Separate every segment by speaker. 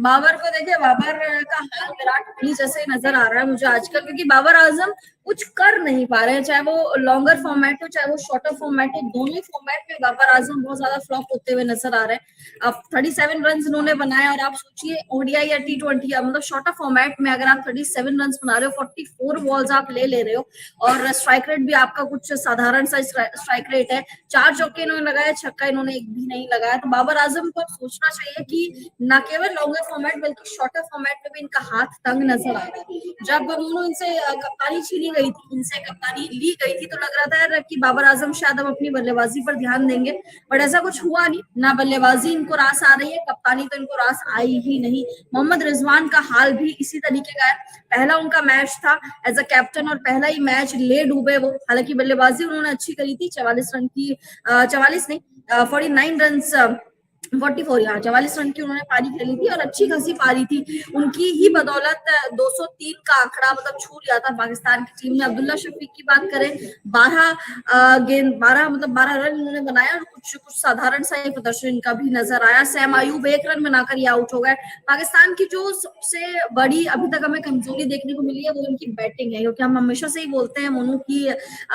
Speaker 1: बाबर को देखिए, बाबर का हाल विराट कोहली जैसे ही नजर आ रहा है मुझे आजकल, क्योंकि बाबर आजम कुछ कर नहीं पा रहे हैं, चाहे वो लॉन्गर फॉर्मेट हो चाहे वो शॉर्टर फॉर्मेट हो, दोनों फॉर्मेट में बाबर आजम बहुत ज्यादा फ्लॉप होते हुए नजर आ रहे हैं। अब 37 रन इन्होंने बनाए, और आप सोचिए ओडीआई या T20 या मतलब शॉर्टर फॉर्मेट में अगर आप 37 रन बना रहे हो, 44 बॉल्स आप ले रहे हो, और स्ट्राइक रेट भी आपका कुछ साधारण सा स्ट्राइक रेट है, 4 चौके इन्होंने लगाए, छक्का इन्होंने एक भी नहीं लगाया। तो बाबर आजम को अब सोचना चाहिए कि न केवल लॉन्गर फॉर्मेट बल्कि शॉर्टर फॉर्मेट में भी इनका हाथ तंग नजर आ रहा है। जब उन्होंने इनसे कप्तानी छीनी गई थी, इनसे कप्तानी ली गई थी, तो लग रहा था यार कि बाबर आजम शायद अब अपनी बल्लेबाजी पर ध्यान देंगे, बट ऐसा कुछ हुआ नहीं। ना बल्लेबाजी इनको रास आ रही है, कप्तानी तो इनको रास आई ही नहीं। मोहम्मद रिजवान का हाल भी इसी तरीके का है। पहला उनका मैच था एज अ कैप्टन और पहला ही मैच ले डूबे वो। हालांकि बल्लेबाजी उन्होंने अच्छी करी थी, 44 रन की 44 नहीं 49 रन 44 यहाँ 44 रन की उन्होंने पारी खेली थी, और अच्छी खासी पारी थी उनकी ही बदौलत 203 का आंकड़ा मतलब छू लिया था पाकिस्तान की टीम ने। अब्दुल्ला शफीक की बात करें, 12 रन उन्होंने बनाया, और कुछ साधारण सा ये प्रदर्शन इनका भी नजर आया। सैम अयूब 1 रन बनाकर ये आउट हो गए। पाकिस्तान की जो सबसे बड़ी अभी तक हमें कमजोरी देखने को मिली है वो इनकी बैटिंग है, क्योंकि हम हमेशा से ही बोलते हैं मोनू की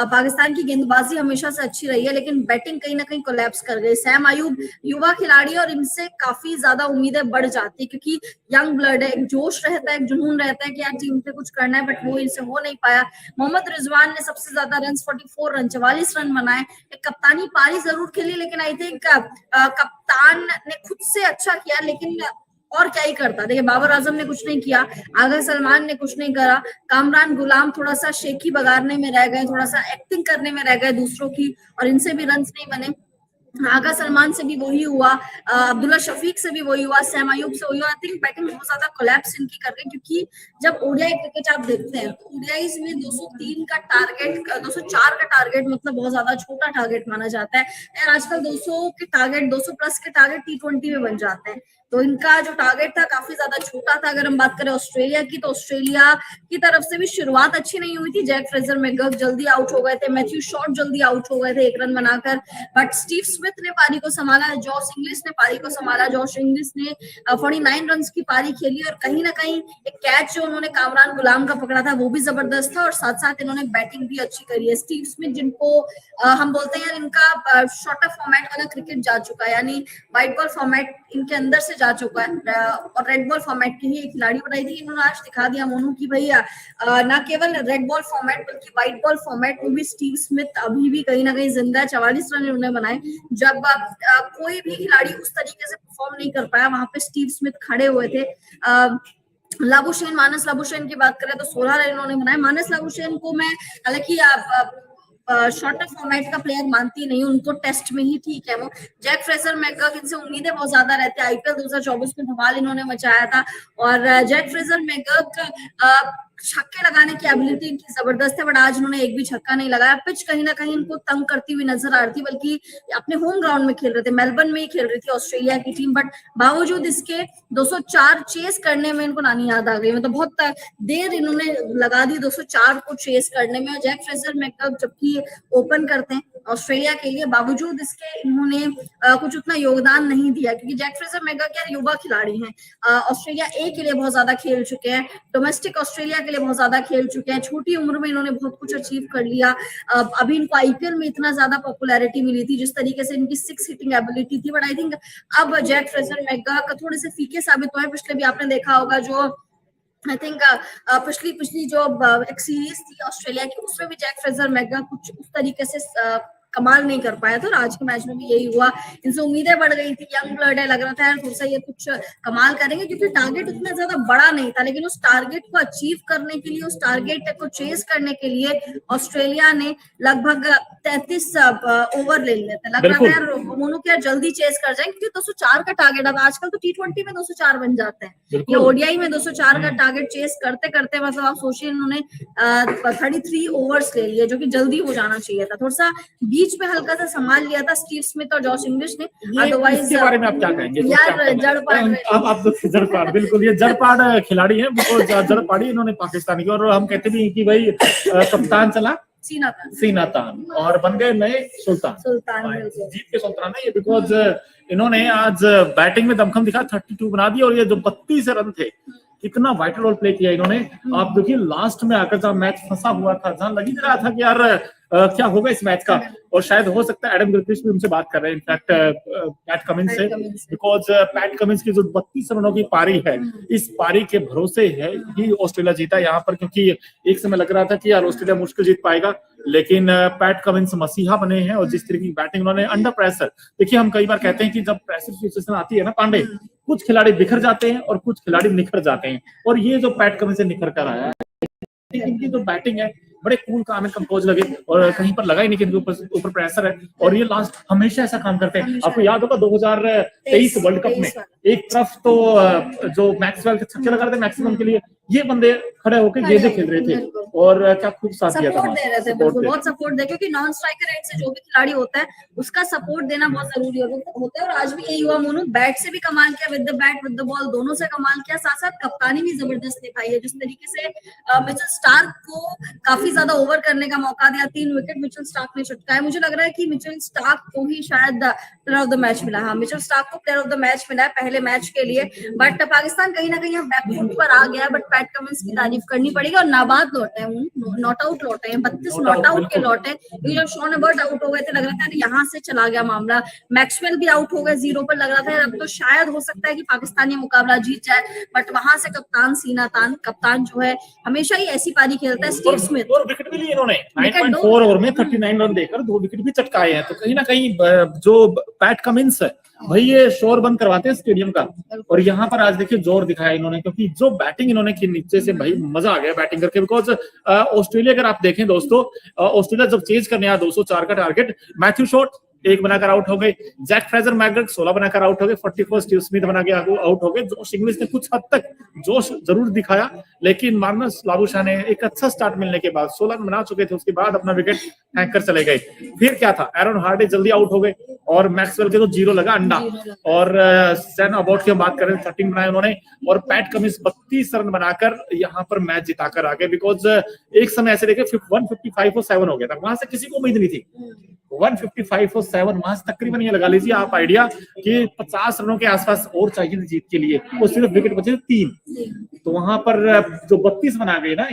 Speaker 1: पाकिस्तान की गेंदबाजी हमेशा से अच्छी रही है, लेकिन बैटिंग कहीं ना कहीं कोलैप्स कर गई। सैम अयूब युवा खिलाड़ी, और इनसे काफी ज्यादा उम्मीदें बढ़ जाती है, क्योंकि यंग ब्लड है, एक जोश रहता है, एक जुनून रहता है कि यार टीम पे कुछ करना है, बट वो इनसे हो नहीं पाया। मोहम्मद रिजवान ने सबसे ज्यादा रन 44 रन 44 रन बनाए। एक कप्तानी पारी जरूर खेली, लेकिन आई थिंक कप्तान ने खुद से अच्छा किया, लेकिन और क्या ही करता। देखिए बाबर आजम ने कुछ नहीं किया, आगा सलमान ने कुछ नहीं करा, कामरान गुलाम थोड़ा सा शेखी बगाड़ने में रह गए, थोड़ा सा एक्टिंग करने में रह गए दूसरों की, और इनसे भी रन नहीं बने। आगा सलमान से भी वही हुआ, अब्दुल्ला शफीक से भी वही हुआ, सैम अयूब से वही हुआ। आई थिंक बैटिंग बहुत ज्यादा कोलैप्स इनकी कर रही है, क्योंकि जब ओडीआई क्रिकेट आप देखते हैं तो ओडीआईज में 203 का टारगेट 204 का टारगेट मतलब बहुत ज्यादा छोटा टारगेट माना जाता है। यार आजकल 200 के टारगेट 200 प्लस के टारगेट T20 में बन जाते हैं, तो इनका जो टारगेट था काफी ज्यादा छोटा था। अगर हम बात करें ऑस्ट्रेलिया की, तो ऑस्ट्रेलिया की तरफ से भी शुरुआत अच्छी नहीं हुई थी। जैक फ्रेजर मैकगर्क जल्दी आउट हो गए थे, मैथ्यू शॉर्ट जल्दी आउट हो गए थे 1 रन बनाकर, बट स्टीव स्मिथ ने पारी को संभाला, जॉश इंग्लिश ने पारी को संभाला। जॉश इंग्लिश ने 49 रन की पारी खेली, और कहीं ना कहीं एक कैच जो उन्होंने कामरान गुलाम का पकड़ा था वो भी जबरदस्त था, और साथ साथ इन्होंने बैटिंग भी अच्छी करी है। स्टीव स्मिथ जिनको हम बोलते हैं यार इनका शॉर्टर फॉर्मेट वाला क्रिकेट जा चुका है, यानी व्हाइट बॉल फॉर्मेट इनके अंदर से जा चुका है, और रेड बॉल फॉर्मेट की ही खिलाड़ी बनाई थी। इन्होंने आज दिखा दिया मोनू की भैया ना केवल रेड बॉल फॉर्मेट बल्कि व्हाइट बॉल फॉर्मेट में भी स्टीव स्मिथ अभी भी कहीं ना कहीं जिंदा है। 44 रन इन्होंने बनाए। जब कोई भी खिलाड़ी उस तरीके से परफॉर्म नहीं कर पाया, वहां पे स्टीव स्मिथ खड़े हुए थे। लाबुशेन, मानस लाबुशेन की बात करें तो 16 रन इन्होंने बनाए। मानस लाबुशेन को मैं हालांकि शॉर्टर फॉर्मेट का प्लेयर मानती नहीं, उनको टेस्ट में ही ठीक है वो। जैक फ्रेजर मैकगर्क, इनसे उम्मीदें बहुत ज्यादा रहती है। आईपीएल 2024 में धमाल इन्होंने मचाया था, और जैक फ्रेजर मैकगर्क छक्के लगाने की एबिलिटी इनकी जबरदस्त है, बट आज उन्होंने एक भी छक्का नहीं लगाया। पिच कहीं ना कहीं इनको तंग करती हुई नजर आ रही थी, बल्कि अपने होम ग्राउंड में खेल रहे थे, मेलबर्न में ही खेल रही थी ऑस्ट्रेलिया की टीम, बट बावजूद इसके 204 चेस करने में इनको नानी याद आ गई। मतलब बहुत देर इन्होंने लगा दी 204 को चेस करने में। जैक फ्रेजर मैकगर्क जबकि ओपन करते हैं ऑस्ट्रेलिया के लिए, बावजूद इसके इन्होंने कुछ उतना योगदान नहीं दिया, क्योंकि जैक फ्रेजर मैकगर्क यार युवा खिलाड़ी हैं, ऑस्ट्रेलिया ए के लिए बहुत ज्यादा खेल चुके हैं, डोमेस्टिक ऑस्ट्रेलिया के लिए बहुत ज्यादा खेल चुके हैं, छोटी उम्र में इन्होंने बहुत कुछ अचीव कर लिया। अभी इनको आईपीएल में इतना ज्यादा पॉपुलैरिटी मिली थी, जिस तरीके से इनकी 6 हिटिंग एबिलिटी थी, बट आई थिंक अब जैक फ्रेजर मैकगर्क थोड़े से फीके साबित हुए हैं। पिछले भी आपने देखा होगा जो आई थिंक पिछली जो एक सीरीज थी ऑस्ट्रेलिया की, उसमें भी जैक फ्रेजर मैकगर्क कुछ उस तरीके से कमाल नहीं कर पाया था, और आज के मैच में भी यही हुआ। इनसे उम्मीदें बढ़ गई थी, यंग ब्लड है, लग रहा था यार थोड़ा सा ये कुछ कमाल करेंगे, क्योंकि टारगेट उतना ज्यादा बड़ा नहीं था, लेकिन उस टारगेट को अचीव करने के लिए, उस टारगेट को चेस करने के लिए ऑस्ट्रेलिया ने लगभग 33 ओवर ले लिए थे। लग रहा था यार मोनू के यार जल्दी चेस कर जाएंगे, क्योंकि 204 का टारगेट आता। आजकल तो T20 में 204 बन जाते हैं, या ओडीआई में 204 का टारगेट चेस करते करते मतलब आप सोचिए इन्होंने 33 ओवर्स ले लिए, जो कि जल्दी हो जाना चाहिए था। थोड़ा सा बीच में हल्का सा संभाल लिया था स्टीव स्मिथ और जॉश इंग्लिश ने, अदरवाइज
Speaker 2: इसके बारे में आप क्या कहेंगे?
Speaker 1: यार जड़पाड़
Speaker 2: बिल्कुल, ये जड़पाड़ खिलाड़ी है, बिल्कुल जड़पाड़ी इन्होंने पाकिस्तान की। और हम कहते भी कि भाई कप्तान चला
Speaker 1: सीना
Speaker 2: तान और बन गए नए सुल्तान। जीत के सुल्तान है ये, बिकॉज इन्होंने आज बैटिंग में दमखम दिखा, 32 बना दिया और ये जो 32 रन थे, कितना वाइटल रोल प्ले किया इन्होंने। आप देखिए लास्ट में आकर जब मैच फंसा हुआ था, जहां लग ही रहा था कि यार क्या होगा इस मैच का, और शायद हो सकता है एडम गिलक्रिस्ट भी उनसे बात कर रहे हैं इनफैक्ट पैट कमिंस से, बिकॉज पैट कमिंस की जो 32 रनों की पारी है, इस पारी के भरोसे है ही ऑस्ट्रेलिया जीता यहाँ पर, क्योंकि एक समय लग रहा था कि यार ऑस्ट्रेलिया मुश्किल जीत पाएगा, लेकिन पैट कमिंस मसीहा बने हैं और जिस तरीके की बैटिंग उन्होंने अंडर प्रेशर, देखिए हम कई बार कहते हैं कि जब प्रेशर सिचुएशन आती है ना पांडे, कुछ खिलाड़ी बिखर जाते हैं और कुछ खिलाड़ी निखर जाते हैं, और ये जो पैट कमिंस से निखर कर आया है, इनकी जो बैटिंग है बड़े कूल काम है, कंपोज लगे और कहीं पर लगा ही नहीं कि इनके ऊपर प्रेशर है, और ये लास्ट हमेशा ऐसा काम करते हैं। आपको याद होगा 2023 वर्ल्ड कप में एक तरफ तो जो मैक्सवेल के छक्के लगा रहे थे मैक्सिमम के लिए, ये बंदे खड़े होकर गेंदें खेल रहे थे और क्या खूब साथ दिया था,
Speaker 1: दे रहे थे, बहुत सपोर्ट दे, क्योंकि नॉन स्ट्राइकर एंड से जो भी खिलाड़ी होता है उसका सपोर्ट देना बहुत जरूरी होता है, और आज भी यही हुआ। मोनू बैट से भी कमाल किया, with the bat with the ball दोनों से कमाल किया, साथ साथ कप्तानी भी जबरदस्त दिखाई है, जिस तरीके से मिचेल स्टार्क को काफी ज्यादा ओवर करने का मौका दिया, 3 विकेट मिचेल स्टार्क ने चटकाए। मुझे लग रहा है कि मिचेल स्टार्क को ही शायद प्लेयर ऑफ द मैच मिला। हाँ, मिचेल स्टार्क को प्लेयर ऑफ द मैच मिला है पहले मैच के लिए, बट पाकिस्तान कहीं ना कहीं बैकफुट पर आ गया, बट पैट कमिंस की तारीफ करनी पड़ेगी। और नाबाद लौटे हैं, नॉट आउट लौटे हैं, 32 नॉट आउट के लौटे। जब शॉन अबर्ट आउट हो गए थे, लग रहा था यहाँ से चला गया मामला। मैक्सवेल भी आउट हो गए 0 पर, लग रहा था अब तो शायद हो सकता है कि पाकिस्तान ये मुकाबला जीत जाए, बट वहां से कप्तान सीना तान, कप्तान जो है हमेशा ही ऐसी पारी खेलता है, स्टीव स्मिथ,
Speaker 2: और विकेट भी लिए इन्होंने 9.4 ओवर में 39 रन देकर 2 विकेट भी चटकाए हैं। तो कहीं ना कहीं जो पैट कमिंस है भाई, ये शोर बंद करवाते हैं स्टेडियम का, और यहाँ पर आज देखिए जोर दिखाया इन्होंने, क्योंकि जो बैटिंग इन्होंने की नीचे से, भाई मजा आ गया बैटिंग करके। बिकॉज ऑस्ट्रेलिया अगर आप देखें दोस्तों, ऑस्ट्रेलिया जब चेज करने आया 204 का टारगेट, मैथ्यू शॉट 1 बनाकर आउट हो गए, जैक फ्रेजर मैगर्ट 16 बनाकर आउट हो गए, 41 स्टीव स्मिथ बना के आउट हो गए। जोश इंग्लिश ने कुछ हद तक जोश जरूर दिखाया, लेकिन मार्नस लाबुशा ने एक अच्छा स्टार्ट मिलने के बाद 16 रन बना चुके थे, उसके बाद अपना विकेट फेंक कर चले गए। फिर क्या था, एरन हार्डे जल्दी आउट हो गए और मैक्सवेल के तो 0 लगा अंडा, और सैन अबॉट की बात करें 13 बनाए उन्होंने, और पैट कमिंस 32 रन बनाकर यहाँ पर मैच जिताकर आ गए। बिकॉज एक समय ऐसे देखे 155 और 7 हो गया था, वहां से किसी को उम्मीद नहीं थी। 155 और 7 वहां से तकरीबन ये लगा लीजिए आप आइडिया कि 50 रनों के आसपास और चाहिए जीत के लिए, वो सिर्फ विकेट बचे 3, तो वहां पर जो 32 बना गए ना,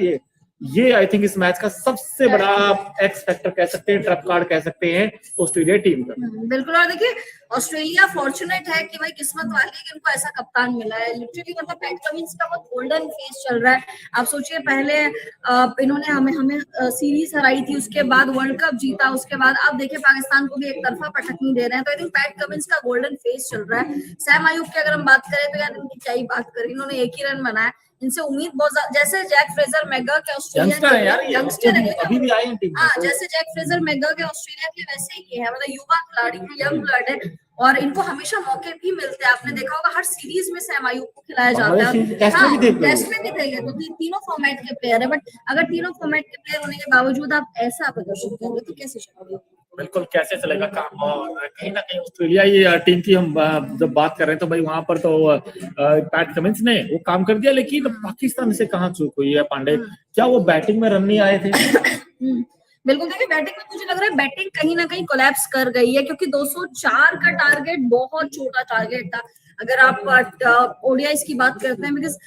Speaker 2: ये आई थिंक इस मैच का सबसे बड़ा एक्स फैक्टर कह सकते हैं, ट्रप कार्ड कह सकते हैं ऑस्ट्रेलिया टीम का।
Speaker 1: बिल्कुल, और देखिए ऑस्ट्रेलिया फॉर्चुनेट है कि भाई किस्मत वाली है कि उनको ऐसा कप्तान मिला है। लिटरली मतलब पैट कमिंस का बहुत गोल्डन फेज चल रहा है। आप सोचिए, पहले इन्होंने हमें सीरीज हराई थी, उसके बाद वर्ल्ड कप जीता, उसके बाद अब देखिए पाकिस्तान को भी एक तरफा पटकनी दे रहे हैं। तो आई थिंक पैट कमिंस का गोल्डन फेज चल रहा है। सैम अयूब की अगर हम बात करें तो यार इनकी क्या ही बात करें, इन्होंने 1 ही रन बनाया, इनसे उम्मीद बहुत जैसे जैक फ्रेजर मैगर के ऑस्ट्रेलिया यंगस्टर है,
Speaker 2: अभी भी आए हैं टीम में।
Speaker 1: हाँ, जैसे जैक फ्रेजर मैगर के ऑस्ट्रेलिया के वैसे ही है, मतलब युवा खिलाड़ी है, यंग ब्लड है, और इनको हमेशा मौके भी मिलते हैं। आपने देखा होगा हर सीरीज में सैम अयूब को खिलाया जाता है। हाँ, टेस्ट में भी देंगे तो तीनों फॉर्मेट के प्लेयर है, बट अगर तीनों फॉर्मेट के प्लेयर होने के बावजूद आप ऐसा प्रदर्शन करोगे तो कैसे चलेगा?
Speaker 2: बिल्कुल, कैसे चलेगा काम। और कहीं ना कहीं ऑस्ट्रेलिया ये टीम की हम जब बात कर रहे हैं तो भाई वहां पर तो पैट कमिंस ने वो काम कर दिया, लेकिन पाकिस्तान से कहाँ चूक हुई है पांडे? क्या वो बैटिंग में रन नहीं आए थे?
Speaker 1: बिल्कुल, देखिए बैटिंग में मुझे लग रहा है बैटिंग कहीं ना कहीं कोलैप्स कर गई है, क्योंकि 204 का टारगेट बहुत छोटा टारगेट था। अगर आप ओडीआईस की बात करते हैं, बिकॉज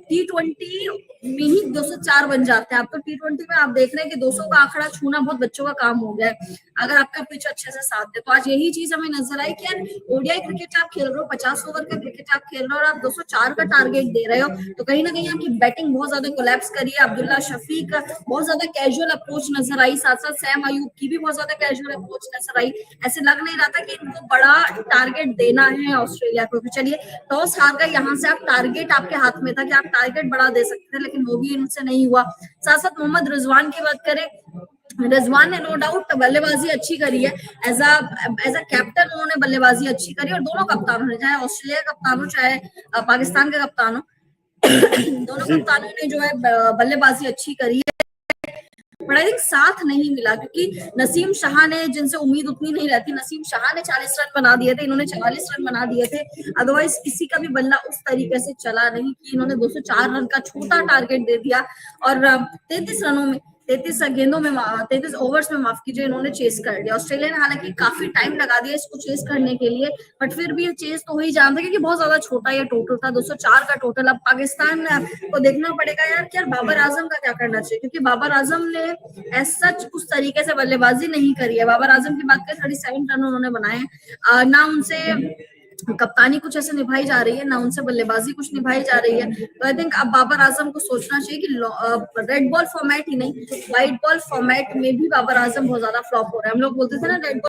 Speaker 1: T20 में ही 204 बन जाते हैं। आप तो T20 में आप देख रहे हैं कि 200 का आंकड़ा छूना बहुत बच्चों का काम हो गया है, अगर आपका पिच अच्छे से साथ दे। तो आज यही चीज हमें नजर आई कि यार ओडीआई क्रिकेट आप खेल रहे हो, 50 ओवर का क्रिकेट आप खेल रहे हो और आप 204 का टारगेट दे रहे हो, तो कहीं ना कहीं आपकी बैटिंग बहुत ज्यादा कोलैप्स करी है। अब्दुल्ला शफीक बहुत ज्यादा कैजुअल अप्रोच नजर आई, साथ साथ सैम अयूब की भी बहुत ज्यादा कैजुअल अप्रोच नजर आई। ऐसे लग नहीं रहा था कि इनको बड़ा टारगेट देना है ऑस्ट्रेलिया को। चलिए, टॉस हार गए, यहाँ से आप टारगेट आपके हाथ में था कि आप टारगेट बड़ा दे सकते थे, लेकिन वो भी इनसे नहीं हुआ। साथ साथ मोहम्मद रिजवान की बात करें, रिजवान ने नो डाउट बल्लेबाजी अच्छी करी है, एज अ कैप्टन उन्होंने बल्लेबाजी अच्छी करी, और दोनों कप्तानों ने, चाहे ऑस्ट्रेलिया का कप्तान हो चाहे पाकिस्तान का कप्तान हो, दोनों कप्तानों ने जो है बल्लेबाजी अच्छी करी है। बट आई थिंक साथ नहीं मिला, क्योंकि नसीम शाह ने, जिनसे उम्मीद उतनी नहीं रहती, नसीम शाह ने 40 रन बना दिए थे, इन्होंने 44 रन बना दिए थे। अदरवाइज किसी का भी बल्ला उस तरीके से चला नहीं कि इन्होंने 204 रन का छोटा टारगेट दे दिया और 33 रनों में 33 गेंदों में 33 ओवर्स में माफ कीजिए इन्होंने चेस कर लिया। ऑस्ट्रेलिया ने हालांकि काफी टाइम लगा दिया इसको चेस करने के लिए, बट फिर भी ये चेस तो हो ही जानता क्योंकि बहुत ज्यादा छोटा ये टोटल था, 204 का टोटल। अब पाकिस्तान को देखना पड़ेगा यार कि यार बाबर आजम का क्या करना चाहिए, क्योंकि बाबर आजम ने एज सच उस तरीके से बल्लेबाजी नहीं करी है। बाबर आजम की बात करें 37 रन उन्होंने बनाए, ना उनसे कप्तानी कुछ ऐसे निभाई जा रही है, ना उनसे बल्लेबाजी कुछ निभाई जा रही है। तो आई थिंक अब बाबर आजम को सोचना चाहिए कि रेड बॉल फॉर्मेट ही नहीं, व्हाइट बॉल फॉर्मेट में भी बाबर आजम बहुत ज्यादा फ्लॉप हो रहा है। हम लोग बोलते थे ना रेड